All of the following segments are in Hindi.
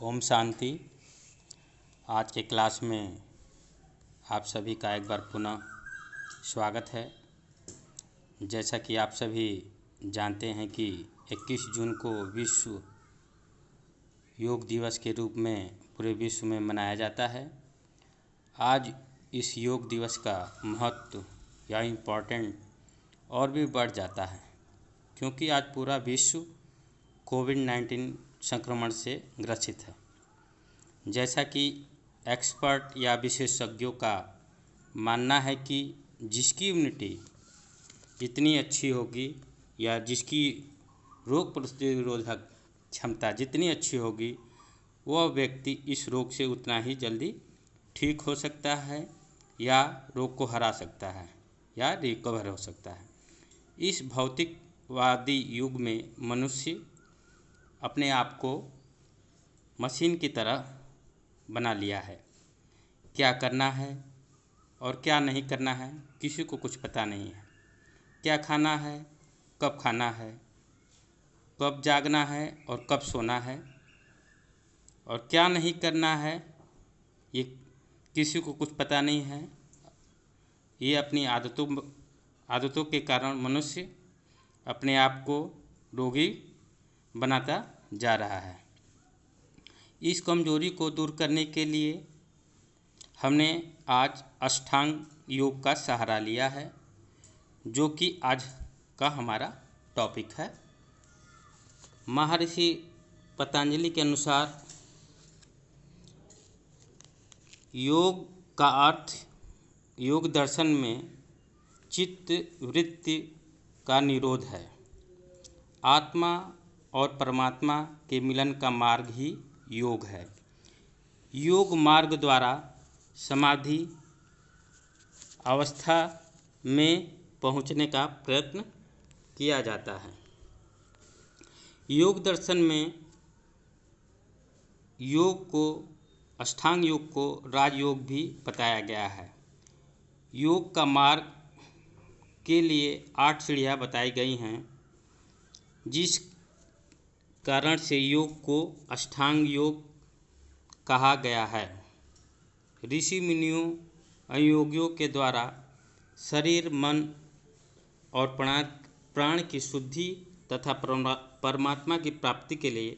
ओम शांति। आज के क्लास में आप सभी का एक बार पुनः स्वागत है। जैसा कि आप सभी जानते हैं कि 21 जून को विश्व योग दिवस के रूप में पूरे विश्व में मनाया जाता है। आज इस योग दिवस का महत्व या इम्पोर्टेंट और भी बढ़ जाता है, क्योंकि आज पूरा विश्व कोविड-19 संक्रमण से ग्रसित है। जैसा कि एक्सपर्ट या विशेषज्ञों का मानना है कि जिसकी इम्यूनिटी जितनी अच्छी होगी या जिसकी रोग प्रतिरोधक क्षमता जितनी अच्छी होगी, वह व्यक्ति इस रोग से उतना ही जल्दी ठीक हो सकता है या रोग को हरा सकता है या रिकवर हो सकता है। इस भौतिकवादी युग में मनुष्य अपने आप को मशीन की तरह बना लिया है। क्या करना है और क्या नहीं करना है किसी को कुछ पता नहीं है। क्या खाना है, कब खाना है, कब जागना है और कब सोना है, और क्या नहीं करना है ये किसी को कुछ पता नहीं है। ये अपनी आदतों के कारण मनुष्य अपने आप को रोगी बनाता जा रहा है। इस कमजोरी को दूर करने के लिए हमने आज अष्टांग योग का सहारा लिया है, जो कि आज का हमारा टॉपिक है। महर्षि पतंजलि के अनुसार योग का अर्थ योग दर्शन में चित्त वृत्ति का निरोध है। आत्मा और परमात्मा के मिलन का मार्ग ही योग है। योग मार्ग द्वारा समाधि अवस्था में पहुंचने का प्रयत्न किया जाता है। योग दर्शन में योग को अष्टांग योग को राजयोग भी बताया गया है। योग का मार्ग के लिए 8 सीढ़ियाँ बताई गई हैं, जिस कारण से योग को अष्टांग योग कहा गया है। ऋषि मुनियों योगियों के द्वारा शरीर, मन और प्राण की शुद्धि तथा परमात्मा की प्राप्ति के लिए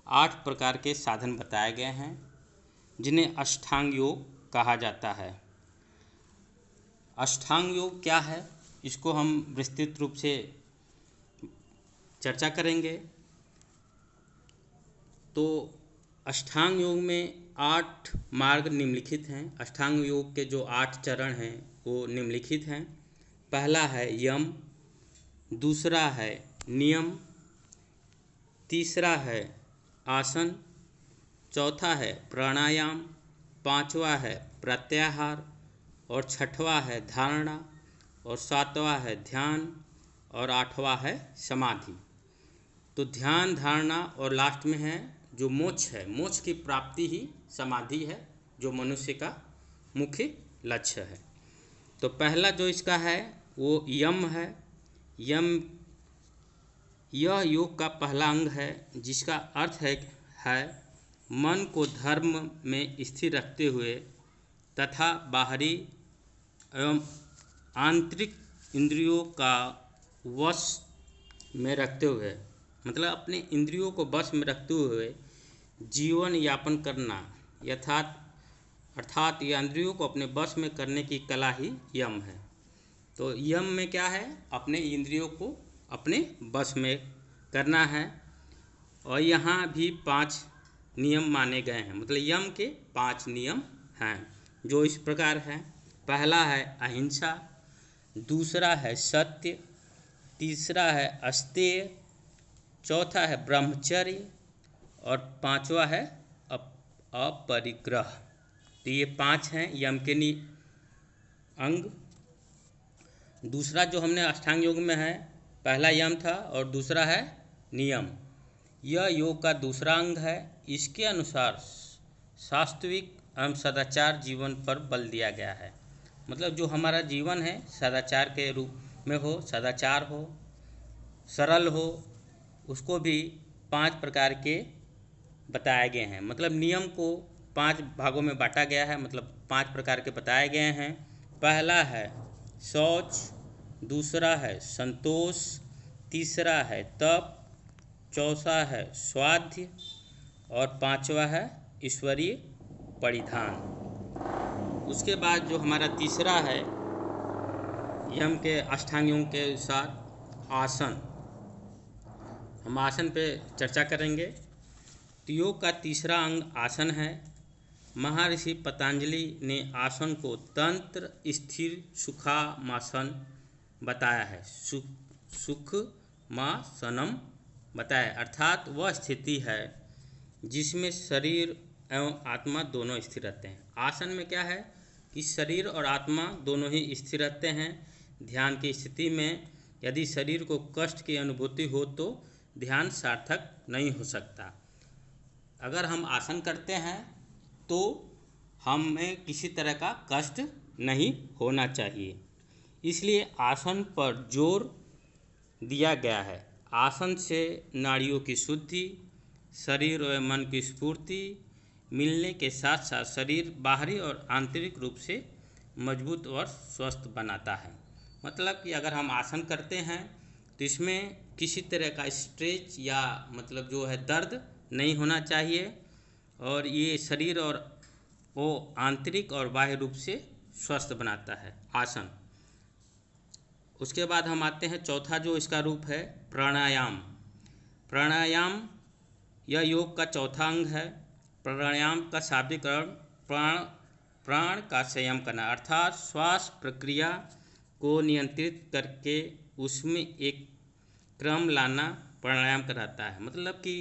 8 प्रकार के साधन बताए गए हैं, जिन्हें अष्टांग योग कहा जाता है। अष्टांग योग क्या है, इसको हम विस्तृत रूप से चर्चा करेंगे। तो अष्टांग योग में 8 मार्ग निम्नलिखित हैं। अष्टांग योग के जो 8 चरण हैं वो निम्नलिखित हैं। पहला है यम, दूसरा है नियम, तीसरा है आसन, चौथा है प्राणायाम, पांचवा है प्रत्याहार, और छठवा है धारणा, और सातवां है ध्यान, और आठवां है समाधि। तो ध्यान, धारणा और लास्ट में है जो मोक्ष है। मोक्ष की प्राप्ति ही समाधि है, जो मनुष्य का मुख्य लक्ष्य है। तो पहला जो इसका है वो यम है। यम यह योग का पहला अंग है, जिसका अर्थ है मन को धर्म में स्थिर रखते हुए तथा बाहरी एवं आंतरिक इंद्रियों का वश में रखते हुए, मतलब अपने इंद्रियों को वश में रखते हुए जीवन यापन करना, अर्थात ये इंद्रियों को अपने वश में करने की कला ही यम है। तो यम में क्या है, अपने इंद्रियों को अपने वश में करना है। और यहाँ भी 5 नियम माने गए हैं, मतलब यम के 5 नियम हैं, जो इस प्रकार हैं। पहला है अहिंसा, दूसरा है सत्य, तीसरा है अस्तेय, चौथा है ब्रह्मचर्य, और पांचवा है अपरिग्रह। तो ये 5 हैं यम के अंग। दूसरा जो हमने अष्टांग योग में है, पहला यम था और दूसरा है नियम। यह योग का दूसरा अंग है। इसके अनुसार सात्विक एवं सदाचार जीवन पर बल दिया गया है। मतलब जो हमारा जीवन है सदाचार के रूप में हो, सदाचार हो, सरल हो, उसको भी 5 प्रकार के बताए गए हैं। मतलब नियम को 5 भागों में बांटा गया है, मतलब 5 प्रकार के बताए गए हैं। पहला है शौच, दूसरा है संतोष, तीसरा है तप, चौथा है स्वाध्य और 5वां है ईश्वरीय परिधान। उसके बाद जो हमारा तीसरा है यम के अष्टांगों के अनुसार आसन, हम आसन पे चर्चा करेंगे। तो योग का तीसरा अंग आसन है। महर्षि पतंजलि ने आसन को तंत्र स्थिर सुखामासन बताया है। सुखमासनम बताया, अर्थात वह स्थिति है जिसमें शरीर एवं आत्मा दोनों स्थिर रहते हैं। आसन में क्या है कि शरीर और आत्मा दोनों ही स्थिर रहते हैं। ध्यान की स्थिति में यदि शरीर को कष्ट की अनुभूति हो तो ध्यान सार्थक नहीं हो सकता। अगर हम आसन करते हैं तो हमें किसी तरह का कष्ट नहीं होना चाहिए, इसलिए आसन पर जोर दिया गया है। आसन से नाड़ियों की शुद्धि, शरीर और मन की स्फूर्ति मिलने के साथ साथ शरीर बाहरी और आंतरिक रूप से मजबूत और स्वस्थ बनाता है। मतलब कि अगर हम आसन करते हैं तो इसमें किसी तरह का स्ट्रेच या मतलब जो है दर्द नहीं होना चाहिए, और ये शरीर और वो आंतरिक और बाह्य रूप से स्वस्थ बनाता है आसन। उसके बाद हम आते हैं चौथा जो इसका रूप है प्राणायाम। प्राणायाम यह योग का चौथा अंग है। प्राणायाम का शाब्दिक अर्थ प्राण का संयम करना, अर्थात श्वास प्रक्रिया को नियंत्रित करके उसमें एक क्रम लाना प्राणायाम कराता है। मतलब कि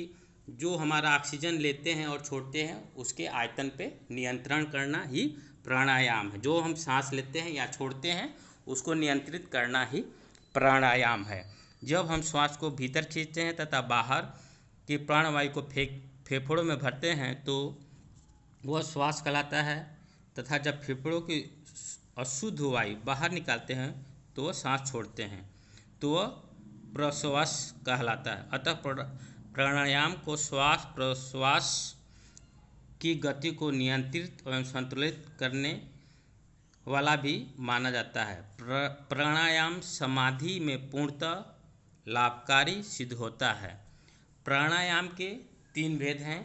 जो हमारा ऑक्सीजन लेते हैं और छोड़ते हैं उसके आयतन पे नियंत्रण करना ही प्राणायाम है। जो हम सांस लेते हैं या छोड़ते हैं उसको नियंत्रित करना ही प्राणायाम है। जब हम श्वास को भीतर खींचते हैं तथा बाहर की प्राणवायु को फेफड़ों में भरते हैं तो वह श्वास कहलाता है, तथा जब फेफड़ों की अशुद्ध वायु बाहर निकालते हैं तो वह सांस छोड़ते हैं तो वह प्रश्वास कहलाता है। अतः प्राणायाम को श्वास प्रश्वास की गति को नियंत्रित एवं संतुलित करने वाला भी माना जाता है। प्राणायाम समाधि में पूर्णतः लाभकारी सिद्ध होता है। प्राणायाम के 3 भेद हैं।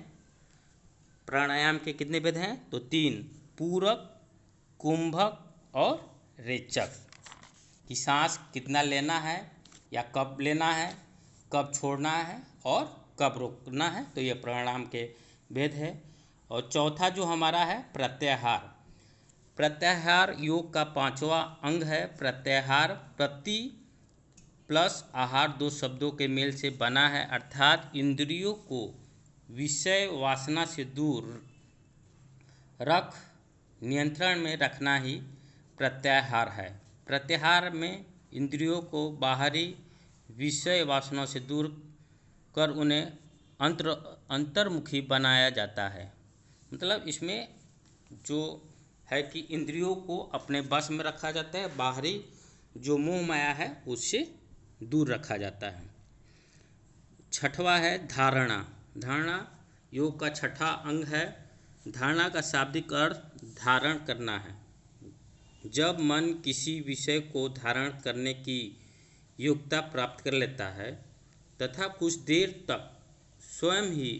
प्राणायाम के कितने भेद हैं? तो 3, पूरक, कुंभक और रेचक। कि सांस कितना लेना है या कब लेना है, कब छोड़ना है और कब रोकना है, तो ये प्राणायाम के भेद है। और चौथा जो हमारा है प्रत्याहार। प्रत्याहार योग का 5वां अंग है। प्रत्याहार प्रति प्लस आहार 2 शब्दों के मेल से बना है, अर्थात इंद्रियों को विषय वासना से दूर रख नियंत्रण में रखना ही प्रत्याहार है। प्रत्याहार में इंद्रियों को बाहरी विषय वासनाओं से दूर कर उन्हें अंतर्मुखी बनाया जाता है। मतलब इसमें जो है कि इंद्रियों को अपने बस में रखा जाता है, बाहरी जो मोह माया है उससे दूर रखा जाता है। छठवां है धारणा। धारणा योग का 6ठा अंग है। धारणा का शाब्दिक अर्थ धारण करना है। जब मन किसी विषय को धारण करने की योग्यता प्राप्त कर लेता है तथा कुछ देर तक स्वयं ही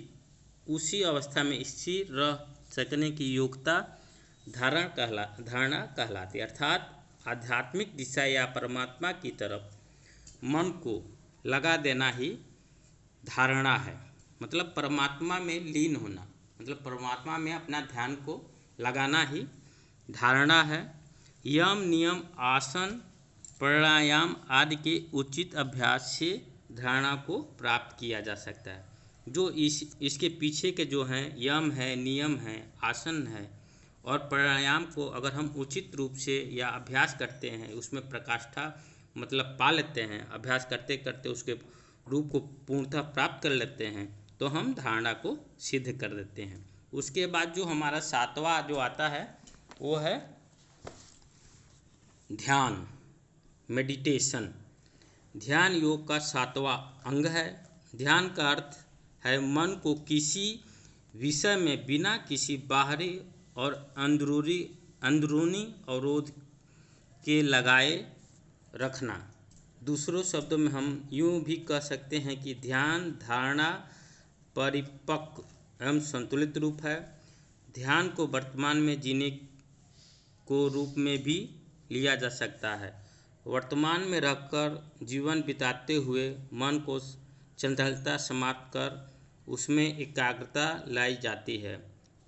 उसी अवस्था में स्थिर रह सकने की योग्यता धारणा कहलाती है। अर्थात आध्यात्मिक दिशा या परमात्मा की तरफ मन को लगा देना ही धारणा है। मतलब परमात्मा में लीन होना, मतलब परमात्मा में अपना ध्यान को लगाना ही धारणा है। यम नियम आसन प्राणायाम आदि के उचित अभ्यास से धारणा को प्राप्त किया जा सकता है। जो इसके पीछे के जो हैं यम है, नियम है, आसन है और प्राणायाम को अगर हम उचित रूप से या अभ्यास करते हैं, उसमें प्रकाष्ठा मतलब पा लेते हैं, अभ्यास करते करते उसके रूप को पूर्णतः प्राप्त कर लेते हैं, तो हम धारणा को सिद्ध कर देते हैं। उसके बाद जो हमारा 7वां जो आता है वो है ध्यान, मेडिटेशन। ध्यान योग का 7वां अंग है। ध्यान का अर्थ है मन को किसी विषय में बिना किसी बाहरी और अंदरूनी अवरोध के लगाए रखना। दूसरों शब्दों में हम यूँ भी कह सकते हैं कि ध्यान धारणा परिपक्व एवं संतुलित रूप है। ध्यान को वर्तमान में जीने को रूप में भी लिया जा सकता है। वर्तमान में रहकर जीवन बिताते हुए मन को चंचलता समाप्त कर उसमें एकाग्रता लाई जाती है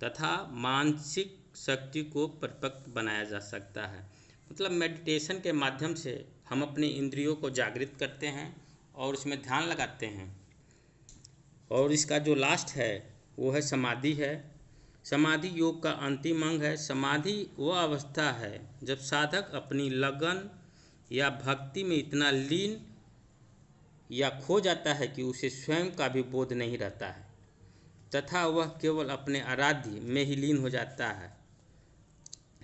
तथा मानसिक शक्ति को परिपक्व बनाया जा सकता है। मतलब मेडिटेशन के माध्यम से हम अपनी इंद्रियों को जागृत करते हैं और उसमें ध्यान लगाते हैं। और इसका जो लास्ट है वो है समाधि है। समाधि योग का अंतिम अंग है। समाधि वह अवस्था है जब साधक अपनी लगन या भक्ति में इतना लीन या खो जाता है कि उसे स्वयं का भी बोध नहीं रहता है तथा वह केवल अपने आराध्य में ही लीन हो जाता है।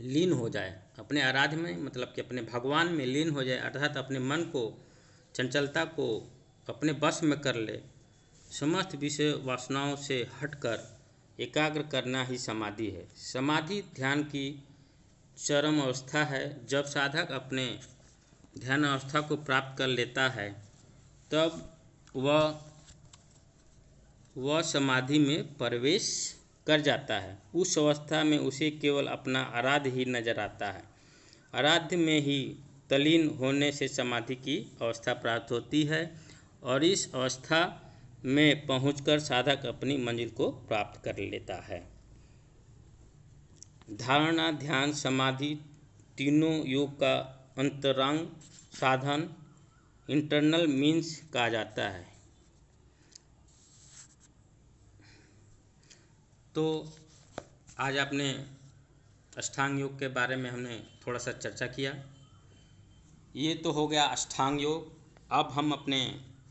लीन हो जाए अपने आराध्य में, मतलब कि अपने भगवान में लीन हो जाए, अर्थात अपने मन को चंचलता को अपने वश में कर ले। समस्त विषय वासनाओं से हटकर एकाग्र करना ही समाधि है। समाधि ध्यान की चरम अवस्था है। जब साधक अपने ध्यान अवस्था को प्राप्त कर लेता है तब वह समाधि में प्रवेश कर जाता है। उस अवस्था में उसे केवल अपना आराध्य ही नजर आता है। आराध्य में ही तल्लीन होने से समाधि की अवस्था प्राप्त होती है और इस अवस्था में पहुंचकर साधक अपनी मंजिल को प्राप्त कर लेता है। धारणा ध्यान समाधि तीनों योग का अंतरंग साधन इंटरनल मीन्स कहा जाता है। तो आज आपने अष्टांग योग के बारे में हमने थोड़ा सा चर्चा किया। ये तो हो गया अष्टांग योग। अब हम अपने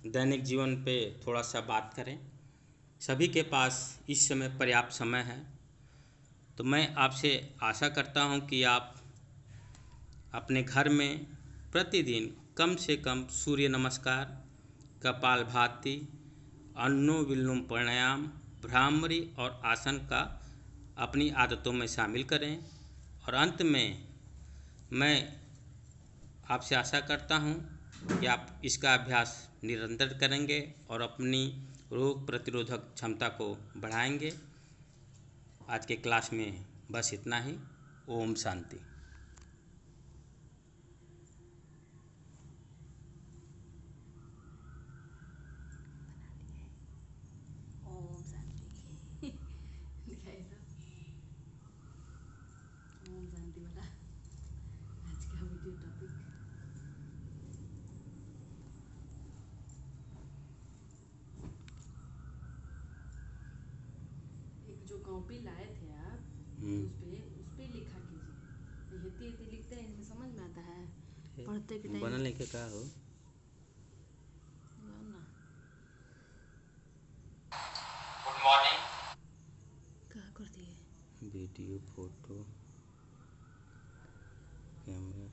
दैनिक जीवन पे थोड़ा सा बात करें। सभी के पास इस समय पर्याप्त समय है, तो मैं आपसे आशा करता हूँ कि आप अपने घर में प्रतिदिन कम से कम सूर्य नमस्कार, कपालभाति, अनुलोम विलोम प्राणायाम, भ्रामरी और आसन का अपनी आदतों में शामिल करें। और अंत में मैं आपसे आशा करता हूं कि आप इसका अभ्यास निरंतर करेंगे और अपनी रोग प्रतिरोधक क्षमता को बढ़ाएंगे। आज के क्लास में बस इतना ही। ओम शांति। ओम शांति वाला आज का वीडियो टॉपिक। एक जो कॉपी लाए थे आप, उस पे लिखा कीजिए। हिंदी हिंदी लिखते हैं, इनमें समझ में आता है पढ़ते के टाइम। बना लेके का हो ना गुड मॉर्निंग। क्या कर दिए वीडियो फोटो कैमरा